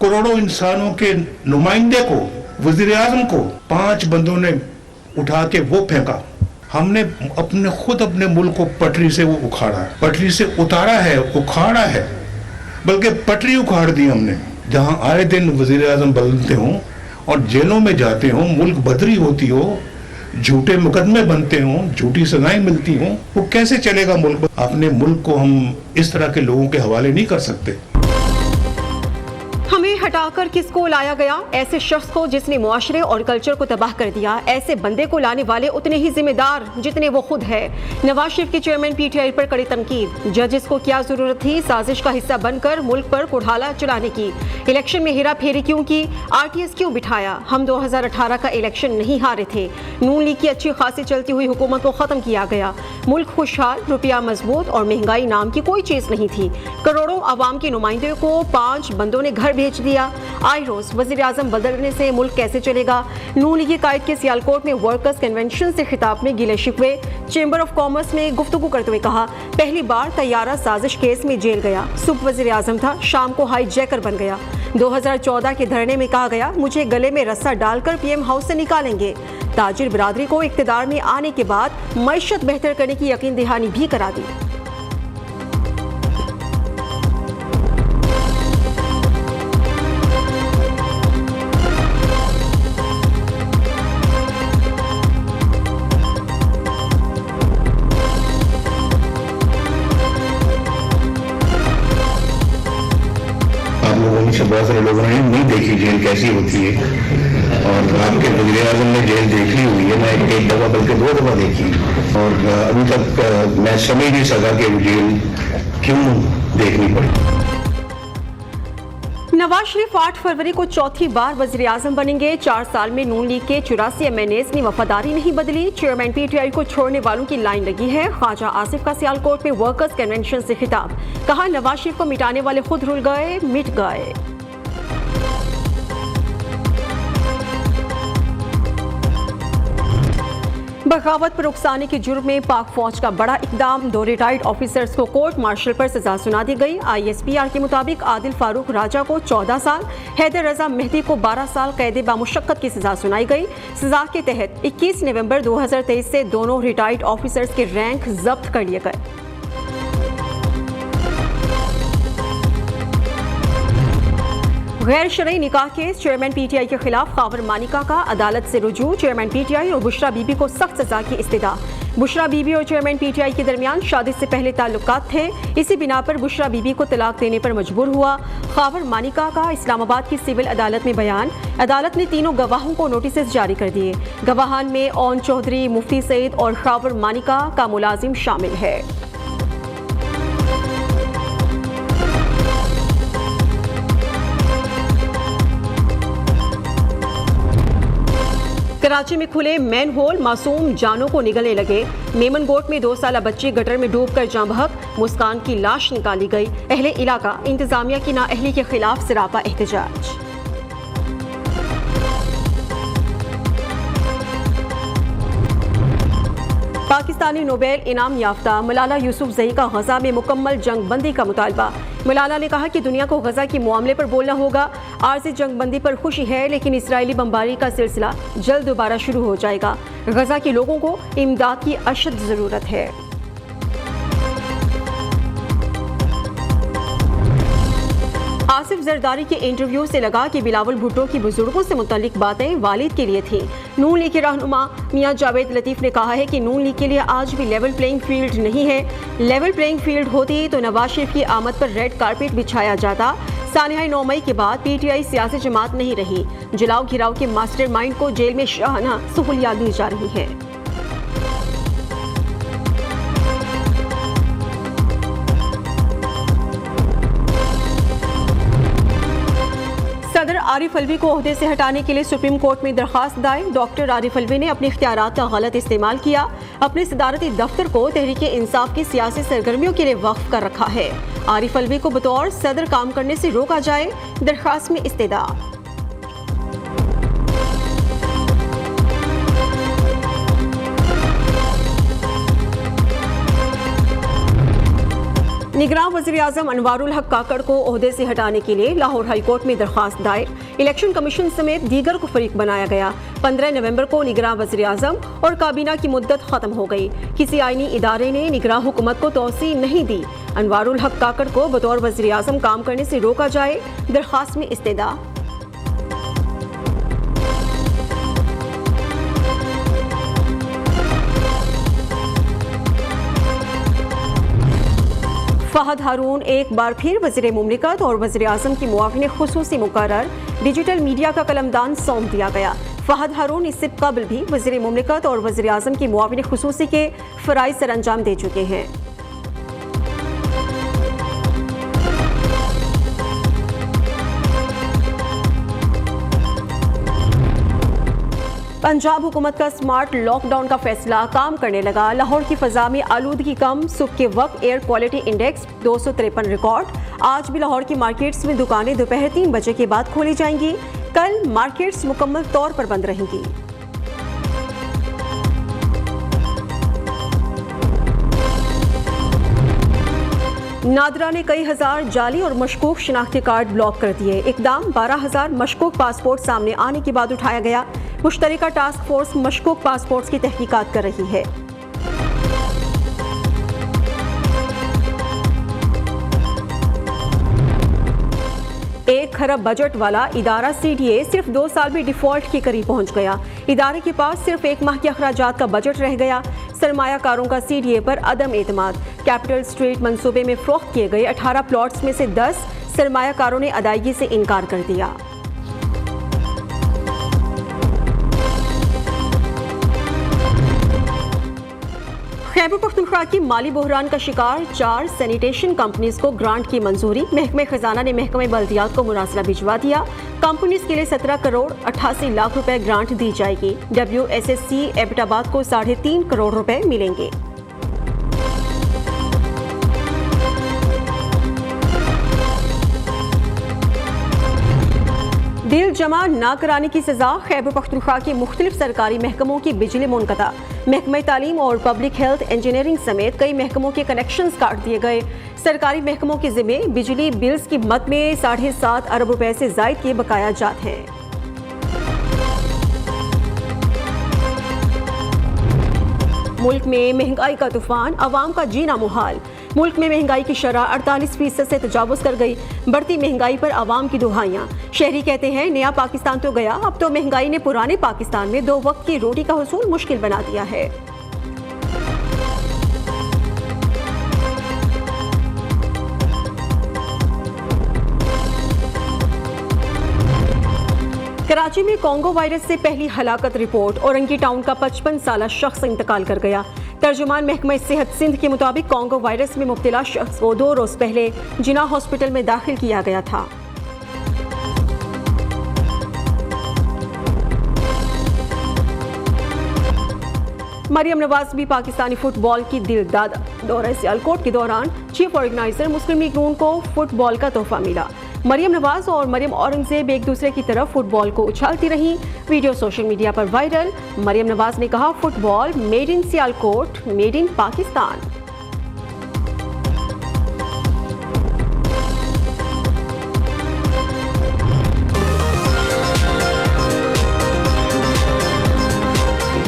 करोड़ों इंसानों के नुमाइंदे को, वजीर आजम को 5 बंदों ने उठा के वो फेंका। हमने अपने मुल्क को पटरी से वो उखाड़ा है, पटरी से उतारा है, उखाड़ा है, बल्कि पटरी उखाड़ दी हमने। जहां आए दिन वजीर आजम बदलते हों और जेलों में जाते हों, मुल्क बदरी होती हो, झूठे मुकदमे बनते हों, झूठी सजाएं मिलती हों, वो कैसे चलेगा मुल्क? अपने मुल्क को हम इस तरह के लोगों के हवाले नहीं कर सकते। हमें हटाकर किसको लाया गया? ऐसे शख्स को जिसने मुआशरे और कल्चर को तबाह कर दिया। ऐसे बंदे को लाने वाले उतने ही जिम्मेदार जितने वो खुद है। नवाज शरीफ के चेयरमैन पीटीआई पर कड़ी तनकीद। जजिस को क्या जरूरत थी साजिश का हिस्सा बनकर मुल्क पर कुढ़ाला चलाने की? इलेक्शन में हेरा फेरी क्यों की? आरटीएस क्यों बिठाया? हम 2018 का इलेक्शन नहीं हारे थे। नून लीग की अच्छी खासी चलती हुई हुकूमत को खत्म किया गया। मुल्क खुशहाल, रुपया मजबूत और महंगाई नाम की कोई चीज नहीं थी। करोड़ों आवाम के नुमाइंदों को 5 बंदों ने घर भेज दिया। आई रोज वजीर आजम बदलने से मुल्क कैसे चलेगा? नून लीगी कायद के सियालकोट में वर्कर्स कन्वेंशन से खिताब में गिले शिकवे। चेंबर ऑफ कॉमर्स में गुफ्तगू करते हुए कहा, पहली बार तैयारा साजिश केस में जेल गया। सुबह वजीर आजम था, शाम को हाईजैकर बन गया। 2014 के धरने में कहा गया, मुझे गले में रस्सा डालकर पीएम हाउस से निकालेंगे। ताजिर बिरादरी को इख्तिदार में आने के बाद मईशत बेहतर करने की यकीन दहानी भी करा दी। बहुत सारे लोगों ने नहीं देखी जेल कैसी होती है, और आपके वज़ीर आज़म ने जेल देख ली हुई है। मैं एक दफ़ा बल्कि 2 दफ़ा देखी, और अभी तक मैं समझ नहीं सका कि जेल क्यों देखनी पड़ी। नवाज शरीफ 8 फरवरी को चौथी बार वजीर आजम बनेंगे। 4 साल में नून लीग के 84 एमएनएस ने वफादारी नहीं बदली। चेयरमैन पीटीआई को छोड़ने वालों की लाइन लगी है। ख्वाजा आसिफ का सियालकोट में वर्कर्स कन्वेंशन से खिताब। कहा, नवाज शरीफ को मिटाने वाले खुद रुल गए, मिट गए। बगावत पर उकसाने के जुर्म में पाक फौज का बड़ा इकदाम। 2 रिटायर्ड ऑफिसर्स को कोर्ट मार्शल पर सजा सुना दी गई। आईएसपीआर के मुताबिक आदिल फारूक राजा को 14 साल, हैदर रजा मेहदी को 12 साल कैद बामुशक्कत की सजा सुनाई गई। सजा के तहत 21 नवंबर 2023 से दोनों रिटायर्ड ऑफिसर्स के रैंक जब्त कर लिए गए। गैर शरई निकाह केस। चेयरमैन पीटीआई के खिलाफ खावर मानिका का अदालत से रुजू। चेयरमैन पीटीआई और बुशरा बीबी को सख्त सजा की इस्तदा। बुशरा बीबी और चेयरमैन पीटीआई के दरमियान शादी से पहले ताल्लुकात थे। इसी बिना पर बुशरा बीबी को तलाक देने पर मजबूर हुआ। खावर मानिका का इस्लामाबाद की सिविल अदालत में बयान। अदालत ने तीनों गवाहों को नोटिस जारी कर दिए। गवाहान में ओन चौधरी, मुफ्ती सईद और खावर मानिका का मुलाजिम शामिल है। कराची में खुले मैन होल, मासूम जानों को निगलने लगे। मेमनगोट में 2 साला बच्ची गटर में डूबकर जाँ बहक। मुस्कान की लाश निकाली गई। अहले इलाका इंतजामिया की नाअहली के खिलाफ सरापा एहतजाज। पाकिस्तानी नोबेल इनाम याफ्ता मलाला यूसुफजई का गजा में मुकम्मल जंग बंदी का मुतालबा। मलाला ने कहा कि दुनिया को गजा के मामले पर बोलना होगा। आर्जी जंग बंदी पर खुशी है, लेकिन इसराइली बमबारी का सिलसिला जल्द दोबारा शुरू हो जाएगा। गजा के लोगों को इमदाद की अशद जरूरत है। आसिफ जरदारी के इंटरव्यू से लगा कि बिलावल भुट्टो की बुजुर्गों से मुतालिक बातें वालिद के लिए थी। नून लीग के रहनुमा मियां जावेद लतीफ ने कहा है कि नून लीग के लिए आज भी लेवल प्लेइंग फील्ड नहीं है। लेवल प्लेइंग फील्ड होती तो नवाज शरीफ की आमद पर रेड कारपेट बिछाया जाता। सानिया 9 मई के बाद पीटीआई सियासी जमात नहीं रही। जलाओ घिराव के मास्टरमाइंड को जेल में शाहाना सहूलियात दी जा रही है। सदर आरिफ अलवी को ओहदे से हटाने के लिए सुप्रीम कोर्ट में दरखास्त दायर। डॉक्टर आरिफ अलवी ने अपने इख्तियारात का गलत इस्तेमाल किया। अपने सदारती दफ्तर को तहरीक इंसाफ की सियासी सरगर्मियों के लिए वक्फ कर रखा है। आरिफ अलवी को बतौर सदर काम करने से रोका जाए, दरखास्त में इस्तेदा। निगरान वज़ीर-ए-आज़म अनवारुल हक काकड़ को ओहदे से हटाने के लिए लाहौर हाई कोर्ट में दरख्वास्त दायर। इलेक्शन कमीशन समेत दीगर को फरीक बनाया गया। 15 नवंबर को निगरान वज़ीर-ए-आज़म और काबीना की मुद्दत खत्म हो गई। किसी आईनी इदारे ने निगरान हुकूमत को तौसी नहीं दी। अनवारुल हक काकड़ को बतौर वज़ीर-ए-आज़म काम करने से रोका जाए, दरख्वास्त में इस्तेदा। फहद हारून एक बार फिर वज़ीर मुमलिकत और वज़ीर-ए-आज़म की मुआविन खुसूसी मुकर्रर। डिजिटल मीडिया का कलमदान सौंप दिया गया। फहद हारून इससे कबल भी वज़ीर मुमलिकत और वज़ीर-ए-आज़म की मुआविन खुसूसी के फ़राइज़ सर अंजाम दे चुके हैं। पंजाब हुकूमत का स्मार्ट लॉकडाउन का फैसला काम करने लगा। लाहौर की फ़ज़ा में आलूदगी कम, सुबह के वक्त एयर क्वालिटी इंडेक्स 253 रिकॉर्ड। आज भी लाहौर की मार्केट्स में दुकानें दोपहर 3 बजे के बाद खोली जाएंगी। कल मार्केट्स मुकम्मल तौर पर बंद रहेंगी। नादरा ने कई हजार जाली और मशकूक शनाख्ती कार्ड ब्लॉक कर दिए। इकदाम 12,000 मशकूक पासपोर्ट सामने आने के बाद उठाया गया। मुश्तरका टास्क फोर्स मशकूक पासपोर्ट्स की तहकीकात कर रही है। एक खरब बजट वाला इदारा CDA सिर्फ 2 साल में डिफॉल्ट के करीब पहुंच गया। इदारे के पास सिर्फ 1 माह के अखराजात का बजट रह गया। सरमायाकारों का CDA पर अदम एतमाद। कैपिटल स्ट्रीट मंसूबे में फरोख्त किए गए 18 प्लॉट्स में से 10 सरमायाकारों ने अदायगी से इनकार कर दिया। खैबर पख्तूनख्वा की माली बहरान का शिकार 4 सैनिटेशन कंपनीज को ग्रांट की मंजूरी। महकमे खजाना ने महकमे बल्दियात को मुरासला भिजवा दिया। कंपनीज के लिए 17 करोड़ 88 लाख रुपए ग्रांट दी जाएगी। WSSC एबटाबाद को 3.5 करोड़ रुपए मिलेंगे। दिल जमा ना कराने की सजा। खैबर पख्तूनख्वा के मुख्तलिफ सरकारी महकमों की बिजली मुनक़ता। महकमे तालीम और पब्लिक हेल्थ इंजीनियरिंग समेत कई महकमों के कनेक्शंस काट दिए गए। सरकारी महकमों के ज़िम्मे बिजली बिल्स की मद में 7.5 अरब रुपए से ज़ायद के बकाया जात हैं। मुल्क में महंगाई का तूफान, अवाम का जीना मुहाल। मुल्क में महंगाई की शरह 48% से तजावुज़ कर गई। बढ़ती महंगाई पर आवाम की दुहाइयाँ। शहरी कहते हैं नया पाकिस्तान तो गया, अब तो महंगाई ने पुराने पाकिस्तान में 2 वक्त की रोटी का हुसूल मुश्किल बना दिया है। कराची में कोंगो वायरस से पहली हलाकत रिपोर्ट। औरंगी टाउन का 55 साला शख्स इंतकाल कर गया। तर्जुमान महकमा सेहत सिंध के मुताबिक कोंगो वायरस में मुब्तला शख्स को 2 रोज पहले जिना हॉस्पिटल में दाखिल किया गया था। मरियम नवाज भी पाकिस्तानी फुटबॉल की दिलदादा। दौरे सियालकोट के दौरान चीफ ऑर्गेनाइजर मुस्लिम लीग नून को फुटबॉल का तोहफा मिला। मरियम नवाज और मरियम औरंगजेब एक दूसरे की तरफ फुटबॉल को उछालती रहीं। वीडियो सोशल मीडिया पर वायरल। मरियम नवाज ने कहा, football made in Sialkot, made in Pakistan.